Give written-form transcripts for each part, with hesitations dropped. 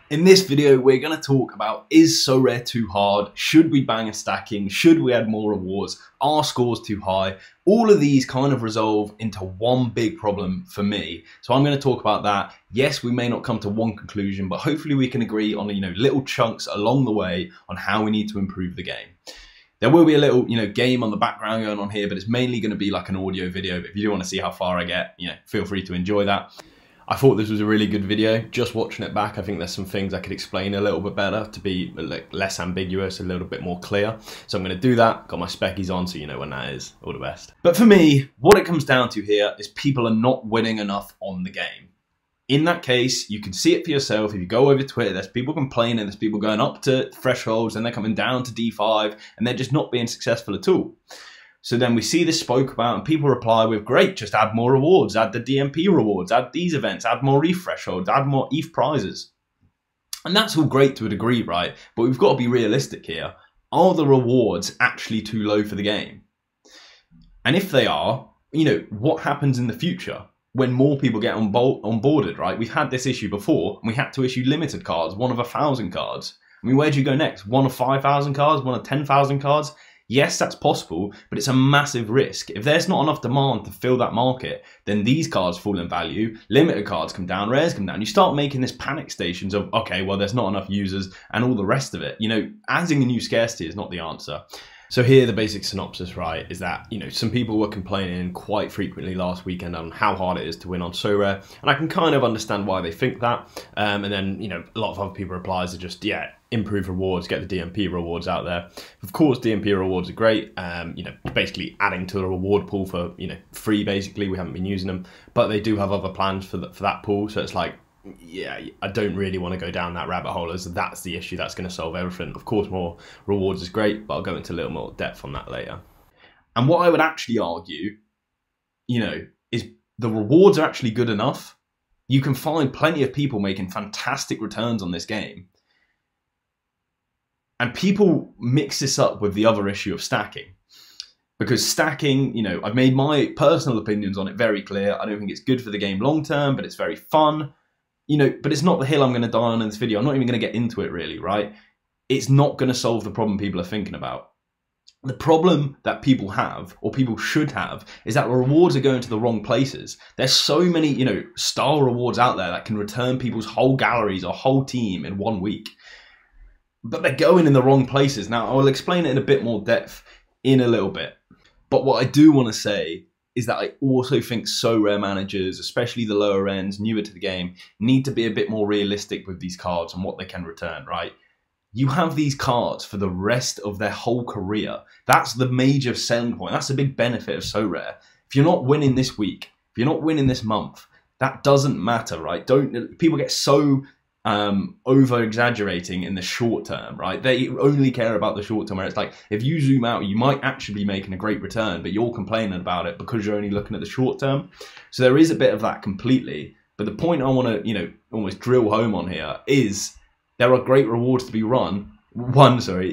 In this video, we're going to talk about, is Sorare too hard? Should we bang a stacking? Should we add more rewards? Are scores too high? All of these kind of resolve into one big problem for me. So I'm going to talk about that. Yes, we may not come to one conclusion, but hopefully we can agree on, little chunks along the way on how we need to improve the game. There will be a little, game on the background going on here, but it's mainly going to be like an audio video. But if you do want to see how far I get, feel free to enjoy that. I thought this was a really good video. Just watching it back, I think there's some things I could explain a little bit better to be less ambiguous, a little bit more clear. So I'm going to do that. Got my speckies on, so you know when that is. All the best. But for me, what it comes down to here is people are not winning enough on the game. In that case, you can see it for yourself. If you go over Twitter, there's people complaining, there's people going up to thresholds and they're coming down to D5 and they're just not being successful at all. So then we see this spoke about and people reply with, great, just add more rewards, add the DMP rewards, add these events, add more ETH thresholds, add more ETH prizes. And that's all great to a degree, right? But we've got to be realistic here. Are the rewards actually too low for the game? And if they are, what happens in the future when more people get onboarded, right? We've had this issue before and we had to issue limited cards, one of 1,000 cards. I mean, where do you go next? One of 5,000 cards, one of 10,000 cards? Yes, that's possible, but it's a massive risk. If there's not enough demand to fill that market, then these cards fall in value, limited cards come down, rares come down. You start making this panic stations of, okay, well, there's not enough users and all the rest of it. Adding a new scarcity is not the answer. So here, the basic synopsis, right, is that, some people were complaining quite frequently last weekend on how hard it is to win on Sorare, and I can kind of understand why they think that. And then, a lot of other people replies are just, yeah, improve rewards, get the DMP rewards out there. Of course, DMP rewards are great. Basically adding to the reward pool for, free, basically. We haven't been using them, but they do have other plans for that pool. So it's like, yeah, I don't really want to go down that rabbit hole as that's the issue that's going to solve everything. Of course, more rewards is great, but I'll go into a little more depth on that later. And what I would actually argue, is the rewards are actually good enough. You can find plenty of people making fantastic returns on this game. And people mix this up with the other issue of stacking. Because stacking, I've made my personal opinions on it very clear. I don't think it's good for the game long term, but it's very fun. But it's not the hill I'm going to die on in this video. I'm not even going to get into it really, right? It's not going to solve the problem people are thinking about. The problem that people have, or people should have, is that the rewards are going to the wrong places. There's so many, star rewards out there that can return people's whole galleries or whole team in 1 week. But they're going in the wrong places. Now, I'll explain it in a bit more depth in a little bit. But what I do want to say is that I also think Sorare managers, especially the lower ends, newer to the game, need to be a bit more realistic with these cards and what they can return, right? You have these cards for the rest of their whole career. That's the major selling point. That's the big benefit of Sorare. If you're not winning this week, if you're not winning this month, that doesn't matter, right? People get so over exaggerating in the short term, right? They only care about the short term, where it's like, if you zoom out, you might actually be making a great return, but you're complaining about it because you're only looking at the short term. So there is a bit of that completely. But the point I want to, almost drill home on here is there are great rewards to be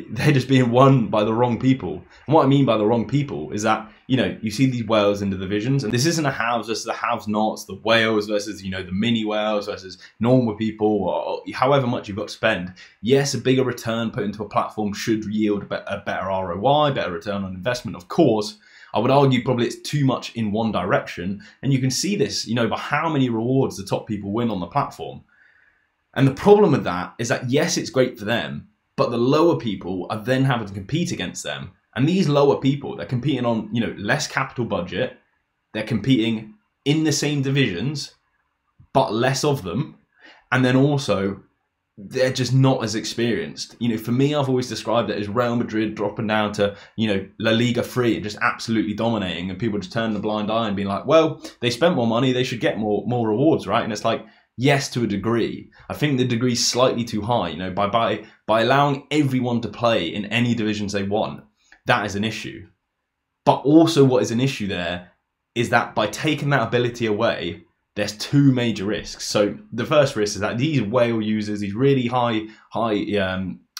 they're just being won by the wrong people. And what I mean by the wrong people is that, you see these whales in the divisions, and this isn't a haves versus the have-nots, the whales versus, the mini whales versus normal people, or however much you've got to spend. Yes, a bigger return put into a platform should yield a better ROI, better return on investment, of course. I would argue probably it's too much in one direction, and you can see this, by how many rewards the top people win on the platform. And the problem with that is that, yes, it's great for them, but the lower people are then having to compete against them. And these lower people, they're competing on, less capital budget. They're competing in the same divisions, but less of them. And then also, they're just not as experienced. For me, I've always described it as Real Madrid dropping down to, La Liga 3 and just absolutely dominating. And people just turn the blind eye and being like, well, they spent more money, they should get more rewards, right? And it's like, yes, to a degree. I think the degree's slightly too high, by allowing everyone to play in any divisions they want. That is an issue. But also what is an issue there is that by taking that ability away, there's two major risks. So the first risk is that these whale users, these really high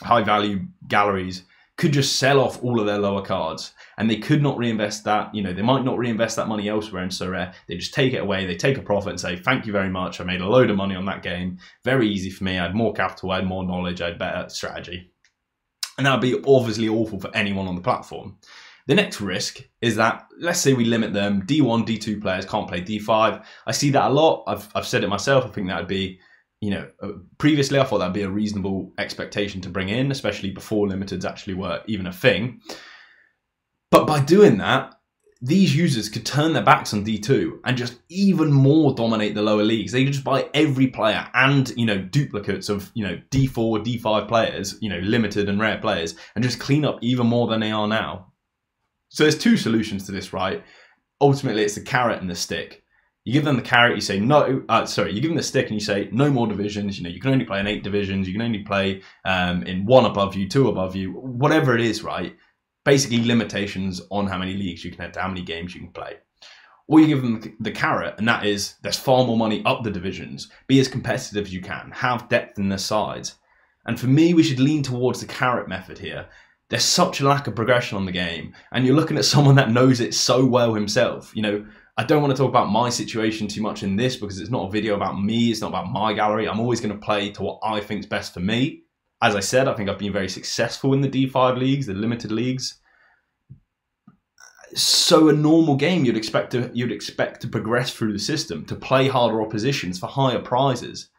value galleries, could just sell off all of their lower cards, and they could not reinvest that. You know, they might not reinvest that money elsewhere in Sorare. They just take it away, they take a profit and say, thank you very much, I made a load of money on that game. Very easy for me, I had more capital, I had more knowledge, I had better strategy. And that would be obviously awful for anyone on the platform. The next risk is that, let's say we limit them, D1, D2 players can't play D5. I see that a lot. I've said it myself. I think that would be, you know, previously I thought that'd be a reasonable expectation to bring in, especially before limiteds actually were even a thing. But by doing that, these users could turn their backs on D2 and just even more dominate the lower leagues. They could just buy every player and, you know, duplicates of, you know, D4, D5 players, you know, limited and rare players, and just clean up even more than they are now. So there's two solutions to this, right? Ultimately, it's the carrot and the stick. You give them the carrot, you say no, you give them the stick and you say no more divisions. You know, you can only play in 8 divisions. You can only play in 1 above you, 2 above you, whatever it is, right? Basically limitations on how many leagues you can enter, how many games you can play. Or you give them the carrot, and that is there's far more money up the divisions. Be as competitive as you can. Have depth in their sides. And for me, we should lean towards the carrot method here. There's such a lack of progression on the game, and you're looking at someone that knows it so well himself. You know, I don't want to talk about my situation too much in this because it's not a video about me, it's not about my gallery. I'm always going to play to what I think is best for me. As I said, I think I've been very successful in the D5 leagues, the limited leagues. So a normal game, you'd expect to progress through the system, to play harder oppositions for higher prizes.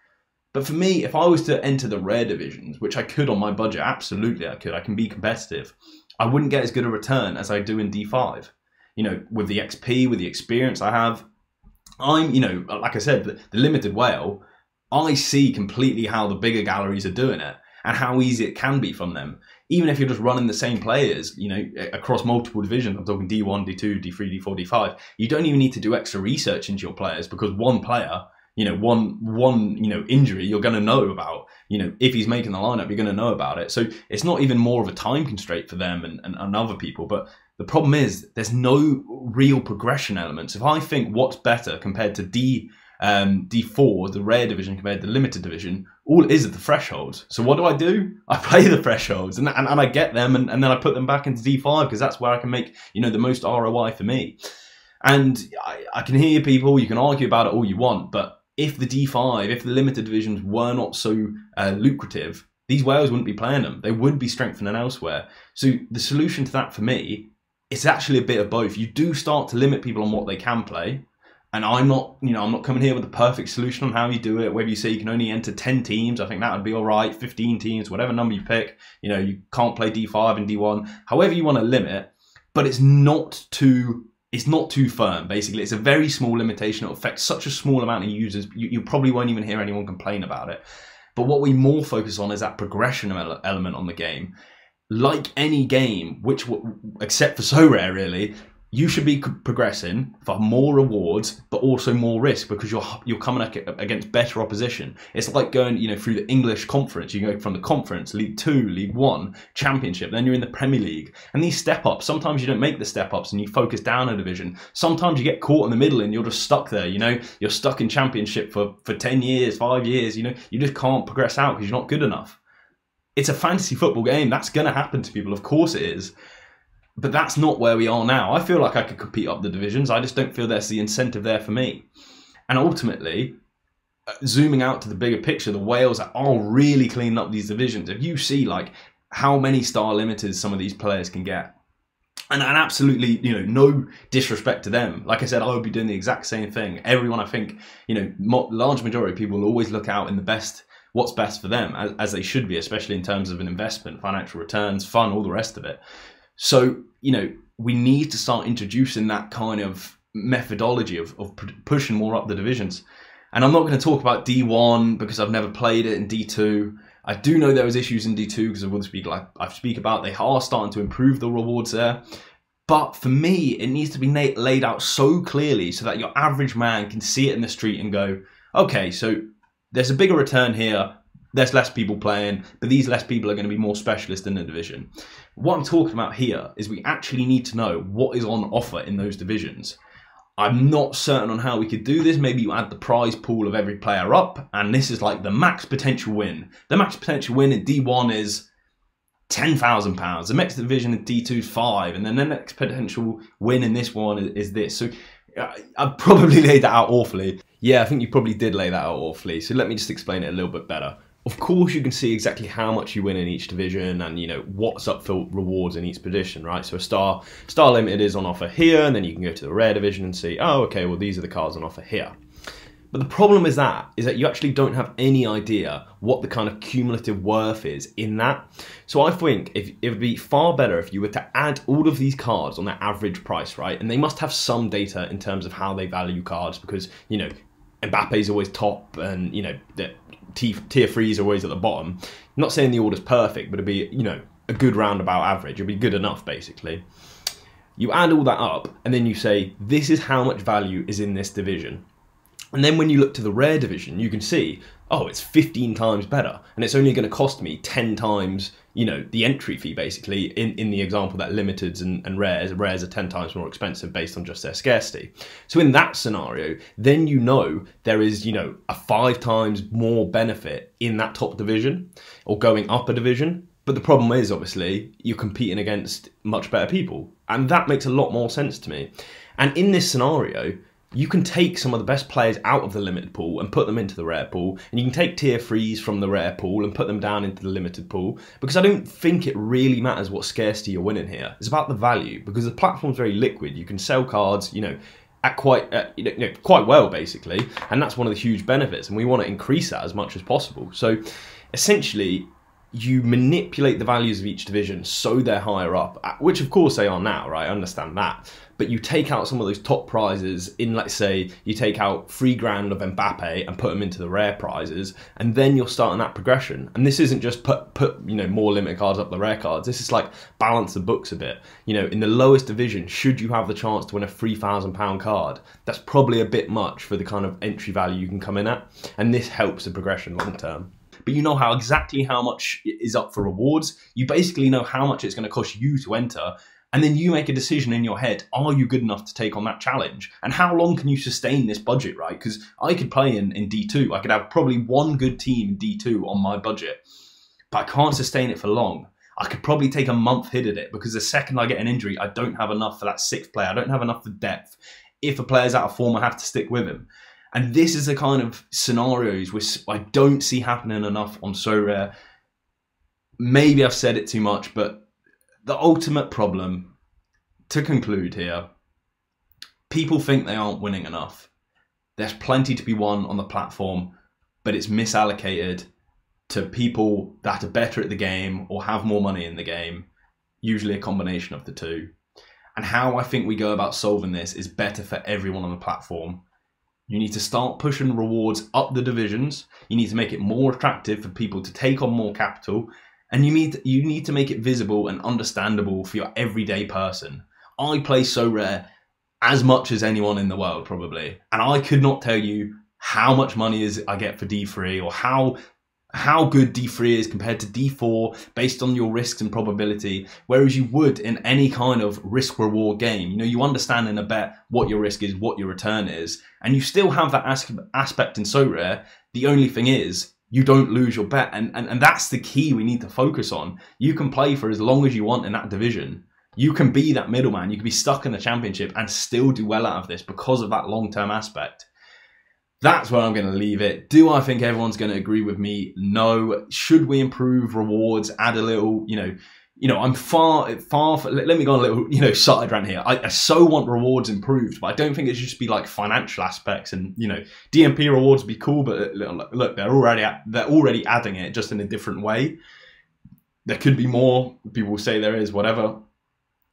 But for me, if I was to enter the rare divisions, which I could on my budget, absolutely I could, I can be competitive, I wouldn't get as good a return as I do in D5. You know, with the XP, with the experience I have, you know, like I said, the limited whale, I see completely how the bigger galleries are doing it and how easy it can be from them. Even if you're just running the same players, you know, across multiple divisions, I'm talking D1, D2, D3, D4, D5, you don't even need to do extra research into your players because one player, you know, one you know, injury you're going to know about. You know, if he's making the lineup, you're going to know about it. So it's not even more of a time constraint for them and other people. But the problem is there's no real progression elements. If I think what's better compared to D4, the rare division, compared to the limited division, all it is the thresholds. So what do? I play the thresholds and I get them and then I put them back into D5 because that's where I can make, you know, the most ROI for me. And I can hear people, you can argue about it all you want, but if the D5, if the limited divisions were not so lucrative, these whales wouldn't be playing them. They would be strengthening elsewhere. So the solution to that for me, it's actually a bit of both. You do start to limit people on what they can play. And I'm not, you know, I'm not coming here with the perfect solution on how you do it. Whether you say you can only enter 10 teams, I think that would be all right. 15 teams, whatever number you pick. You know, you can't play D5 and D1. However you want to limit, but it's not too firm, basically. It's a very small limitation. It'll affect such a small amount of users, you probably won't even hear anyone complain about it. But what we more focus on is that progression element on the game. Like any game, except for Sorare really, you should be progressing for more rewards, but also more risk because you're coming against better opposition. It's like going, you know, through the English conference. You go from the conference, League 2, League 1, Championship, then you're in the Premier League. And these step-ups, sometimes you don't make the step-ups and you focus down a division. Sometimes you get caught in the middle and you're just stuck there, you know. You're stuck in Championship for 10 years, 5 years, you know. You just can't progress out because you're not good enough. It's a fantasy football game. That's going to happen to people. Of course it is. But that's not where we are now. I feel like I could compete up the divisions. I just don't feel there's the incentive there for me. And ultimately, zooming out to the bigger picture, the whales are really cleaning up these divisions. If you see like how many star limiters some of these players can get, and absolutely, you know, no disrespect to them. Like I said, I would be doing the exact same thing. Everyone, I think, you know, large majority of people will always look out in the best, what's best for them, as they should be, especially in terms of an investment, financial returns, fun, all the rest of it. So, you know, we need to start introducing that kind of methodology of pushing more up the divisions. And I'm not going to talk about D1 because I've never played it in D2. I do know there was issues in D2 because of all the speak like I speak about. They are starting to improve the rewards there. But for me, it needs to be laid out so clearly so that your average man can see it in the street and go, okay, so there's a bigger return here. There's less people playing, but these less people are going to be more specialist in the division. What I'm talking about here is we actually need to know what is on offer in those divisions. I'm not certain on how we could do this. Maybe you add the prize pool of every player up, and this is like the max potential win. The max potential win in D1 is £10,000. The next division in D2 is 5, and then the next potential win in this one is this. So I've probably laid that out awfully. Yeah, I think you probably did lay that out awfully. So let me just explain it a little bit better. Of course, you can see exactly how much you win in each division and, you know, what's up for rewards in each position, right? So a star limited is on offer here, and then you can go to the rare division and see, oh, okay, well, these are the cards on offer here. But the problem is that you actually don't have any idea what the kind of cumulative worth is in that. So I think it would be far better if you were to add all of these cards on their average price, right? And they must have some data in terms of how they value cards because, you know, Mbappe's always top and, you know, the tier 3 is always at the bottom. I'm not saying the order's perfect, but it'd be, you know, a good roundabout average. It'd be good enough, basically. You add all that up and then you say, this is how much value is in this division. And then when you look to the rare division, you can see, oh, it's 15 times better. And it's only going to cost me 10 times, you know, the entry fee, basically, in the example that limiteds and rares are 10 times more expensive based on just their scarcity. So in that scenario, then you know there is, you know, a 5 times more benefit in that top division or going up a division. But the problem is, obviously, you're competing against much better people. And that makes a lot more sense to me. And in this scenario, you can take some of the best players out of the limited pool and put them into the rare pool, and you can take tier 3s from the rare pool and put them down into the limited pool, because I don't think it really matters what scarcity you're winning here. It's about the value, because the platform's very liquid. You can sell cards, you know, at quite well, basically, and that's one of the huge benefits, and we want to increase that as much as possible. So essentially, you manipulate the values of each division so they're higher up, which of course they are now, right? I understand that. But you take out some of those top prizes in, let's say, you take out $3,000 of Mbappe and put them into the rare prizes, and then you're starting that progression. And this isn't just put you know, more limited cards up the rare cards. This is like balance the books a bit. You know, in the lowest division, should you have the chance to win a £3,000 card, that's probably a bit much for the kind of entry value you can come in at. And this helps the progression long term. But you know exactly how much is up for rewards. You basically know how much it's going to cost you to enter. And then you make a decision in your head, are you good enough to take on that challenge? And how long can you sustain this budget, right? Because I could play in D2. I could have probably one good team in D2 on my budget, but I can't sustain it for long. I could probably take a month hit at it, because the second I get an injury, I don't have enough for that 6th player. I don't have enough for depth. If a player's out of form, I have to stick with him. And this is the kind of scenarios which I don't see happening enough on Sorare. Maybe I've said it too much, but the ultimate problem, to conclude here, people think they aren't winning enough. There's plenty to be won on the platform, but it's misallocated to people that are better at the game or have more money in the game, usually a combination of the two. And how I think we go about solving this is better for everyone on the platform. You need to start pushing rewards up the divisions. You need to make it more attractive for people to take on more capital. And you need to make it visible and understandable for your everyday person. I play Sorare as much as anyone in the world, probably. And I could not tell you how much money I get for D3, or how good D3 is compared to D4 based on your risks and probability, whereas you would in any kind of risk-reward game. You know, you understand in a bet what your risk is, what your return is, and you still have that aspect in Sorare. The only thing is, you don't lose your bet, and that's the key we need to focus on. You can play for as long as you want in that division. You can be that middleman. You can be stuck in the championship and still do well out of this because of that long-term aspect. That's where I'm going to leave it. Do I think everyone's going to agree with me? No. Should we improve rewards? Add a little, you know, I'm far. Let me go on a little, you know, side rant here. I so want rewards improved, but I don't think it should just be like financial aspects. And you know, DMP rewards would be cool, but look, they're already adding it just in a different way. There could be more. People will say there is, whatever.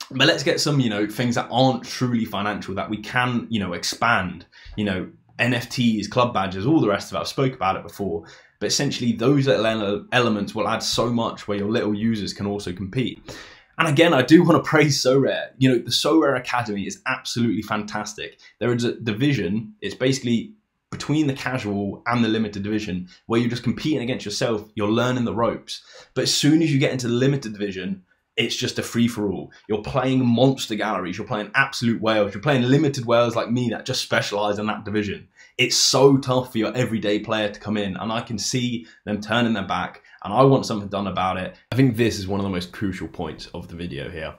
But let's get some, you know, things that aren't truly financial that we can, you know, expand. You know, NFTs, club badges, all the rest of it. I've spoke about it before. But essentially, those little elements will add so much where your little users can also compete. And again, I do want to praise Sorare. You know, the Sorare Academy is absolutely fantastic. There is a division. It's basically between the casual and the limited division where you're just competing against yourself. You're learning the ropes. But as soon as you get into the limited division, it's just a free-for-all. You're playing monster galleries. You're playing absolute whales. You're playing limited whales like me that just specialise in that division. it's so tough for your everyday player to come in, and I can see them turning their back, and I want something done about it. I think this is one of the most crucial points of the video here.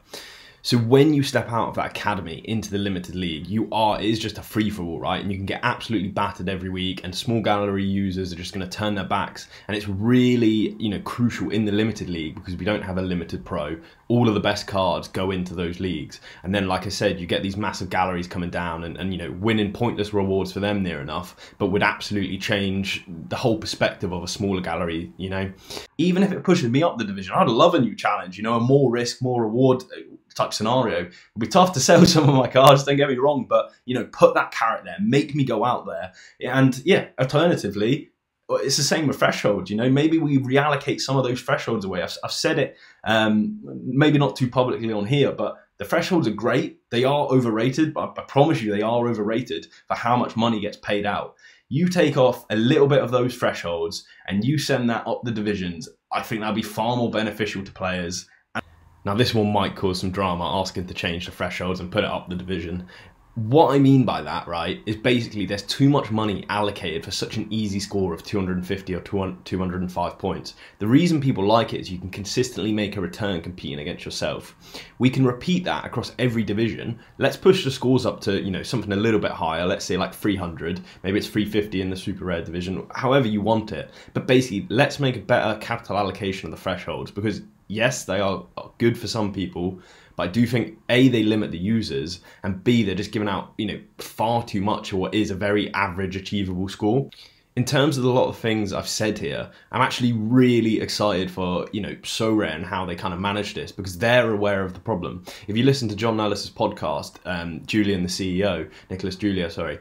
So when you step out of that academy into the limited league, it is just a free-for-all, right? And you can get absolutely battered every week, and small gallery users are just going to turn their backs. And it's really, crucial in the limited league, because we don't have a limited pro. All of the best cards go into those leagues. And then, like I said, you get these massive galleries coming down and winning pointless rewards for them near enough, but would absolutely change the whole perspective of a smaller gallery, Even if it pushes me up the division, I'd love a new challenge, a more risk, more reward type scenario. It'd be tough to sell some of my cards, don't get me wrong, but put that carrot there, make me go out there. And yeah, alternatively, it's the same with thresholds. Maybe we reallocate some of those thresholds away. I've said it, maybe not too publicly on here, but the thresholds are great. They are overrated, but I promise you they are overrated for how much money gets paid out. You take off a little bit of those thresholds and you send that up the divisions. I think that'll be far more beneficial to players. Now, this one might cause some drama, asking to change the thresholds and put it up the division. What I mean by that, right, is basically there's too much money allocated for such an easy score of 250 or 205 points. The reason people like it is you can consistently make a return competing against yourself. We can repeat that across every division. Let's push the scores up to, something a little bit higher. Let's say like 300, maybe it's 350 in the super rare division, however you want it. But basically, let's make a better capital allocation of the thresholds, because yes, they are good for some people, but I do think A, they limit the users, and B, they're just giving out, far too much of what is a very average achievable score. In terms of a lot of things I've said here, I'm actually really excited for, Sorare and how they kind of manage this, because they're aware of the problem. If you listen to John Ellis's podcast, Julian, the CEO, Nicholas Julia, sorry,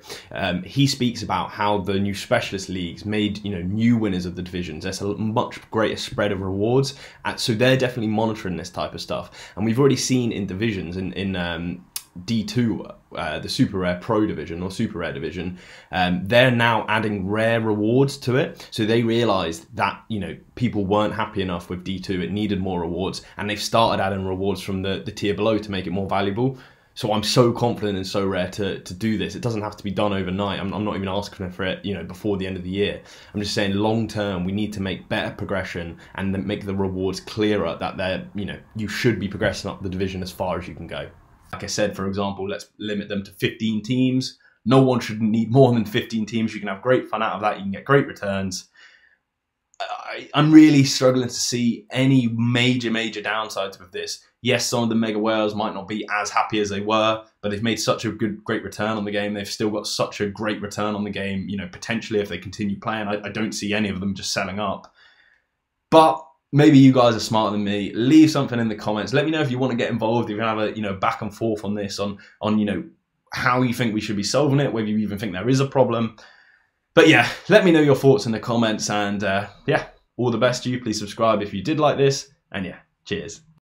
he speaks about how the new specialist leagues made, new winners of the divisions. There's a much greater spread of rewards. So they're definitely monitoring this type of stuff. And we've already seen in divisions, in D2, the super rare pro division or super rare division, they're now adding rare rewards to it. So they realized that people weren't happy enough with D2, it needed more rewards, and they've started adding rewards from the tier below to make it more valuable. So I'm so confident in Sorare to do this. It doesn't have to be done overnight. I'm not even asking for it before the end of the year. I'm just saying long term we need to make better progression and then make the rewards clearer, that they're you should be progressing up the division as far as you can go. Like I said, for example, let's limit them to 15 teams. No one should need more than 15 teams. You can have great fun out of that. You can get great returns. I'm really struggling to see any major downsides with this. Yes, some of the mega whales might not be as happy as they were, but they've made such a great return on the game. They've still got such a great return on the game. Potentially if they continue playing, I don't see any of them just selling up. But maybe you guys are smarter than me. Leave something in the comments. Let me know if you want to get involved. If you have a back and forth on this, on how you think we should be solving it, whether you even think there is a problem. But yeah, let me know your thoughts in the comments. And yeah, all the best to you. Please subscribe if you did like this. And yeah, cheers.